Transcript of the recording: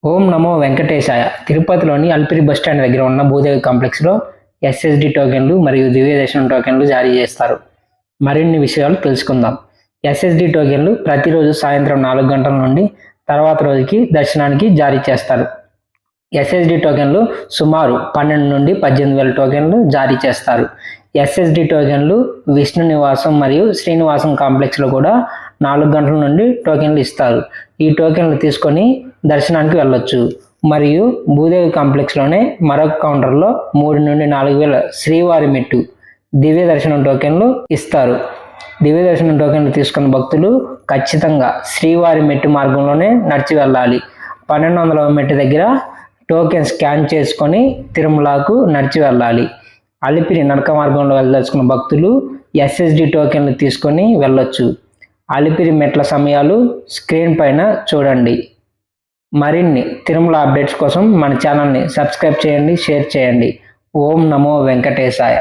ఓం నమో వెంకటేశాయ. తిరుపతిలోని అలిపిరి బస్టాండ్ దగ్గర ఉన్న భూదేవి కాంప్లెక్స్లో ఎస్ఎస్డి టోకెన్లు మరియు దివ్య దర్శనం టోకెన్లు జారీ చేస్తారు. మరిన్ని విషయాలు తెలుసుకుందాం. ఎస్ఎస్డి టోకెన్లు ప్రతిరోజు సాయంత్రం 4 గంటల నుండి తర్వాత రోజుకి దర్శనానికి జారీ చేస్తారు. ఎస్ఎస్డి టోకెన్లు సుమారు 12 నుండి 18,000 టోకెన్లు జారీ చేస్తారు. ఎస్ఎస్డి టోకెన్లు విష్ణు నివాసం మరియు శ్రీనివాసం కాంప్లెక్స్లో కూడా 4 గంటల నుండి టోకెన్లు ఇస్తారు. ఈ టోకెన్లు తీసుకొని దర్శనానికి వెళ్ళొచ్చు. మరియు భూదేవి కాంప్లెక్స్లోనే మరొక కౌంటర్లో 3 నుండి 4,000 శ్రీవారి మెట్టు దివ్య దర్శనం టోకెన్లు ఇస్తారు. దివ్య దర్శనం టోకెన్లు తీసుకున్న భక్తులు ఖచ్చితంగా శ్రీవారి మెట్టు మార్గంలోనే నడిచి వెళ్ళాలి. 1200వ మెట్టు దగ్గర టోకెన్ స్కాన్ చేసుకొని తిరుమలకు నడిచి వెళ్ళాలి. అలిపిరి నడక మార్గంలో వెళ్ళదలుచుకున్న భక్తులు ఎస్ఎస్డి టోకెన్లు తీసుకొని వెళ్ళొచ్చు. అలిపిరి మెట్ల సమయాలు స్క్రీన్ పైన చూడండి. మరిన్ని తిరుమల అప్డేట్స్ కోసం మన ఛానల్ని సబ్స్క్రైబ్ చేయండి, షేర్ చేయండి. ఓం నమో వెంకటేశాయ.